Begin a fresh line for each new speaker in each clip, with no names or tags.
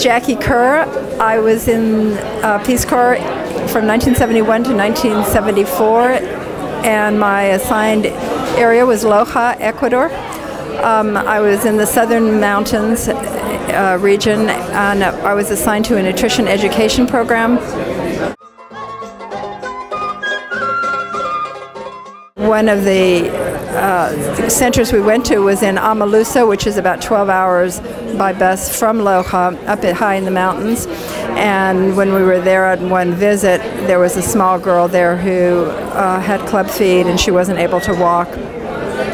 is Jackie Kerr. I was in Peace Corps from 1971 to 1974, and my assigned area was Loja, Ecuador. I was in the southern mountains region, and I was assigned to a nutrition education program. One of the centers we went to was in Amalusa, which is about 12 hours by bus from Loja, up high in the mountains. And when we were there on one visit, there was a small girl there who had club feet and she wasn't able to walk.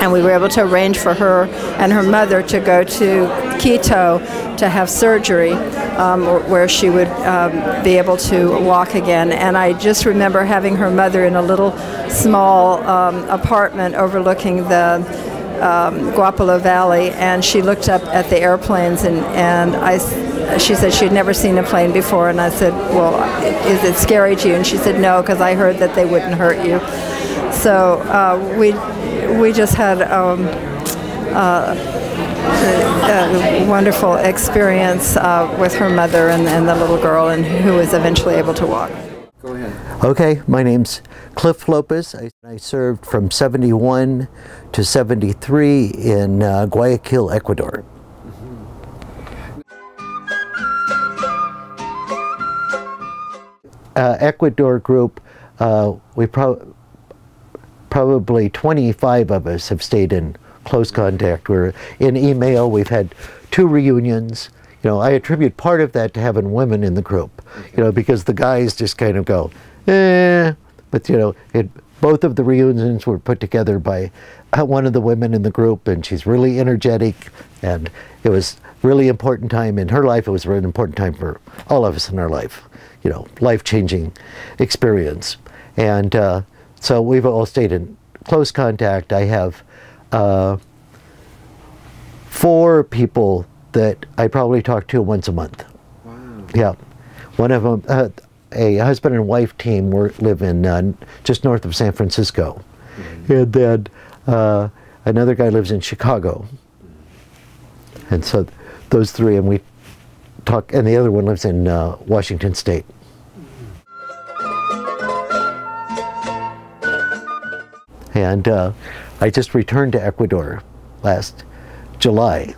And we were able to arrange for her and her mother to go to Quito to have surgery, where she would be able to walk again. And I just remember having her mother in a little small apartment overlooking the Guapolo Valley, and she looked up at the airplanes, and she said she'd never seen a plane before, and I said, well, is it scary to you? And she said, no, because I heard that they wouldn't hurt you. So we just had a wonderful experience with her mother and the little girl, and who was eventually able to walk.
Go ahead.
Okay, my name's Cliff Lopez. I served from 71 to 73 in Guayaquil, Ecuador. Ecuador group, we probably 25 of us have stayed in close contact. We're in email. We've had 2 reunions. You know, I attribute part of that to having women in the group, you know, because the guys just kind of go, eh. But, you know, both of the reunions were put together by one of the women in the group, and she's really energetic, and it was a really important time in her life. It was a really important time for all of us in our life, you know, life-changing experience. And so we've all stayed in close contact. I have 4 people that I probably talk to once a month.
Wow. Yeah.
One of them, a husband and wife team, live in just north of San Francisco. Mm-hmm. And then another guy lives in Chicago. Mm-hmm. And so those 3, and we talk, and the other one lives in Washington State. Mm-hmm. And I just returned to Ecuador last July.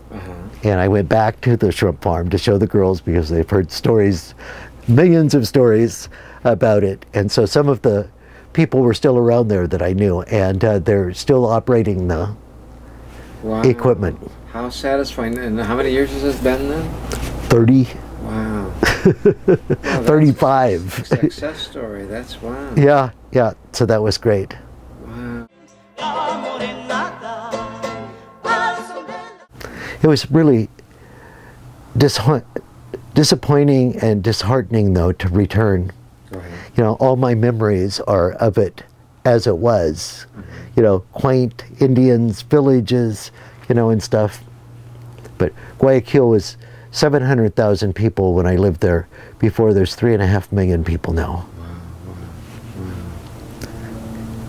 And I went back to the shrimp farm to show the girls, because they've heard stories, millions of stories about it. And so some of the people were still around there that I knew, and they're still operating the equipment.
How satisfying. And how many years has this been then?
30.
Wow.
35.
A success story. That's wow.
Yeah, yeah. So that was great.
Wow.
It was really disappointing and disheartening, though, to return.
Go ahead.
You know, all my memories are of it as it was. Mm-hmm. You know, quaint Indians, villages, you know, and stuff. But Guayaquil was 700,000 people when I lived there. Before, there's 3.5 million people now.
Wow. Wow. Wow.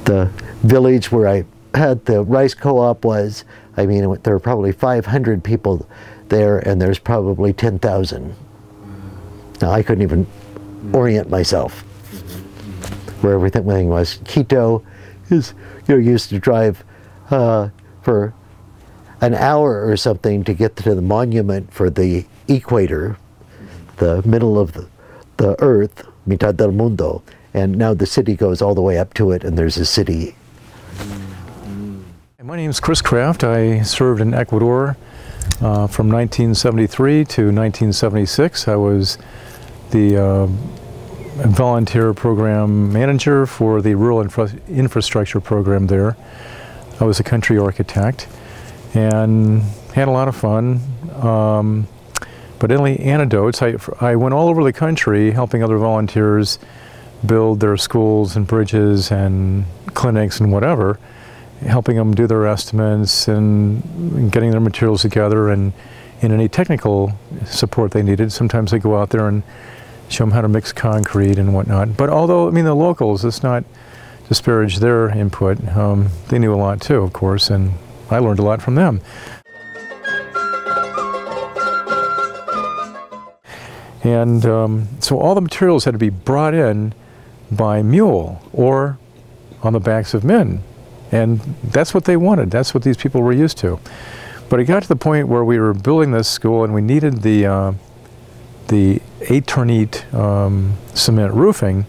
The village where I had the rice co-op was, I mean, there were probably 500 people there, and there's probably 10,000. Now, I couldn't even orient myself where everything was. Quito is, you know, used to drive for an hour or something to get to the monument for the equator, the middle of the earth, mitad del mundo, and now the city goes all the way up to it, and there's a city.
My name is Chris Kraft. I served in Ecuador from 1973 to 1976. I was the volunteer program manager for the rural infrastructure program there. I was a country architect and had a lot of fun. But any anecdotes, I went all over the country helping other volunteers build their schools and bridges and clinics and whatever, helping them do their estimates and getting their materials together, and in any technical support they needed. Sometimes they go out there and show them how to mix concrete and whatnot. But although, I mean, the locals, let's not disparage their input. They knew a lot too, of course, and I learned a lot from them. And so all the materials had to be brought in by mule or on the backs of men. And that's what they wanted. That's what these people were used to. But it got to the point where we were building this school and we needed the 8-turnite cement roofing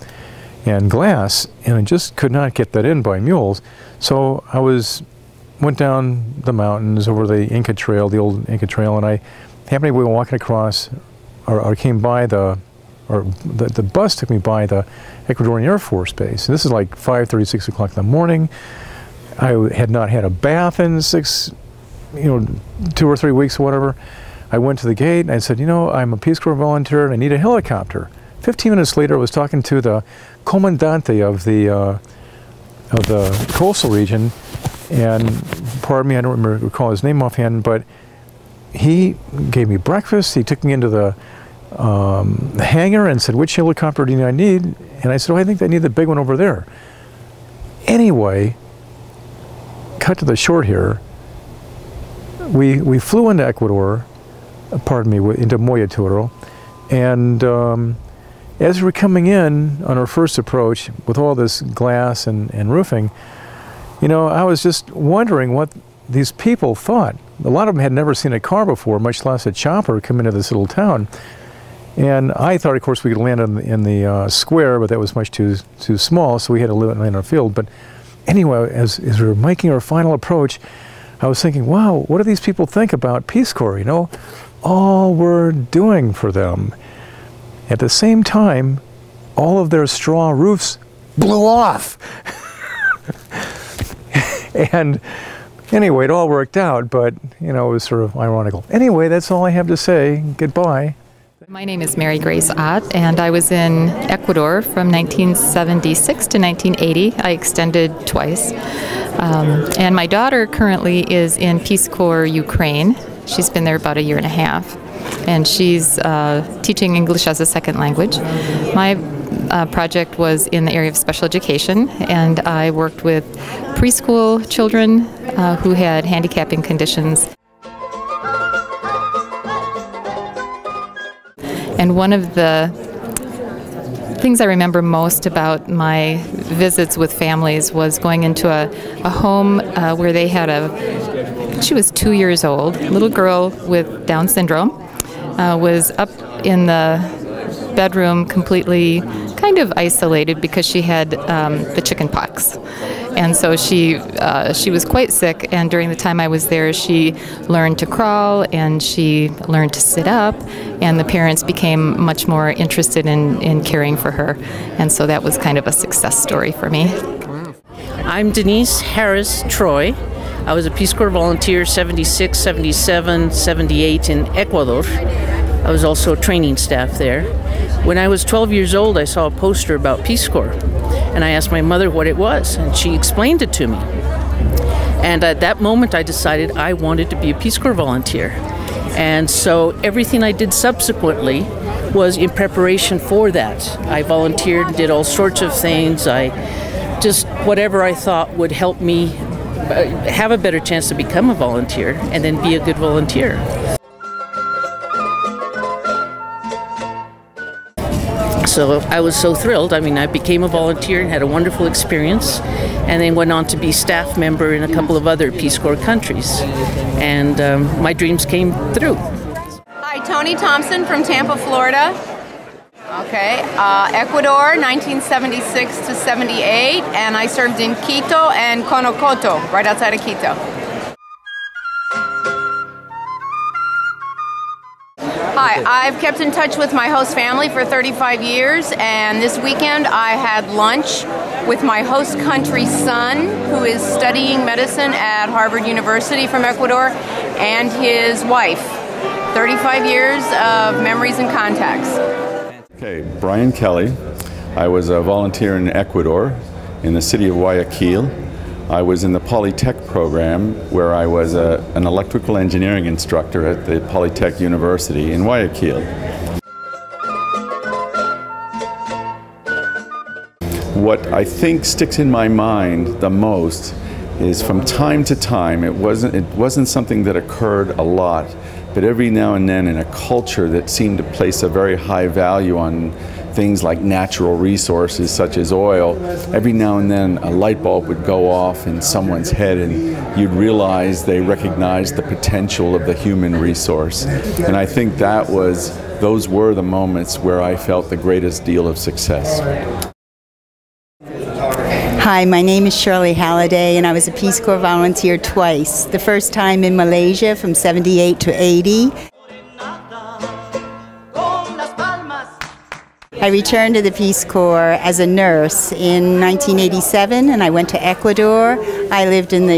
and glass, and I just could not get that in by mules. So I went down the mountains over the Inca Trail, the old Inca Trail, and I happened to be walking across, or came by the bus took me by the Ecuadorian Air Force Base. And this is like 5:30, 6 o'clock in the morning. I had not had a bath in 2 or 3 weeks or whatever. I went to the gate and I said, you know, I'm a Peace Corps volunteer and I need a helicopter. 15 minutes later, I was talking to the comandante of the coastal region, and pardon me, I don't recall his name offhand, but he gave me breakfast. He took me into the hangar and said, which helicopter do I need? And I said, oh, I think I need the big one over there. Anyway, cut to the short here, we flew into Ecuador, pardon me, into Moyatoro, and as we were coming in on our first approach with all this glass and roofing, you know, I was just wondering what these people thought. A lot of them had never seen a car before, much less a chopper come into this little town. And I thought, of course, we could land in the square, but that was much too small, so we had to land on a field. But anyway, as we were making our final approach, I was thinking, wow, what do these people think about Peace Corps, you know? All we're doing for them. At the same time, all of their straw roofs blew off. And anyway, it all worked out, but, you know, it was sort of ironical. Anyway, that's all I have to say. Goodbye.
My name is Mary Grace Ott, and I was in Ecuador from 1976 to 1980. I extended twice. And my daughter currently is in Peace Corps Ukraine. She's been there about 1.5 years, and she's teaching English as a second language. My project was in the area of special education, and I worked with preschool children who had handicapping conditions. And one of the things I remember most about my visits with families was going into a home where they had she was 2 years old, little girl with Down syndrome, was up in the bedroom completely kind of isolated because she had the chicken pox. And so she was quite sick, and during the time I was there, she learned to crawl and she learned to sit up, and the parents became much more interested in caring for her. And so that was kind of a success story for me.
I'm Denise Harris Troy. I was a Peace Corps volunteer 76, 77, 78 in Ecuador. I was also training staff there. When I was 12 years old, I saw a poster about Peace Corps, and I asked my mother what it was, and she explained it to me. And at that moment, I decided I wanted to be a Peace Corps volunteer. And so everything I did subsequently was in preparation for that. I volunteered, did all sorts of things. I just, whatever I thought would help me have a better chance to become a volunteer and then be a good volunteer. So I was so thrilled. I mean, I became a volunteer and had a wonderful experience, and then went on to be staff member in a couple of other Peace Corps countries. And my dreams came through.
Hi, Tony Thompson from Tampa, Florida. Okay, Ecuador, 1976 to 78, and I served in Quito and Conocoto, right outside of Quito. Hi, I've kept in touch with my host family for 35 years, and this weekend I had lunch with my host country's son, who is studying medicine at Harvard University from Ecuador, and his wife. 35 years of memories and contacts.
Okay, Brian Kelly. I was a volunteer in Ecuador, in the city of Guayaquil. I was in the Polytech program, where I was an electrical engineering instructor at the Polytech University in Guayaquil. What I think sticks in my mind the most is, from time to time, it wasn't something that occurred a lot, but every now and then in a culture that seemed to place a very high value on things like natural resources such as oil, every now and then a light bulb would go off in someone's head and you'd realize they recognized the potential of the human resource. And I think those were the moments where I felt the greatest deal of success.
Hi, my name is Shirley Halliday, and I was a Peace Corps volunteer twice. The first time in Malaysia from 78 to 80. I returned to the Peace Corps as a nurse in 1987, and I went to Ecuador. I lived in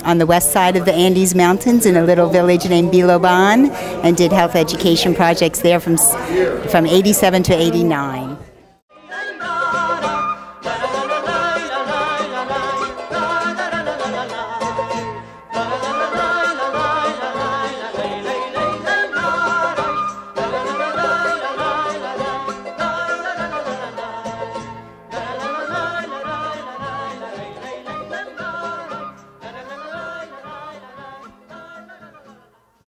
on the west side of the Andes Mountains in a little village named Biloban, and did health education projects there from 87 to 89.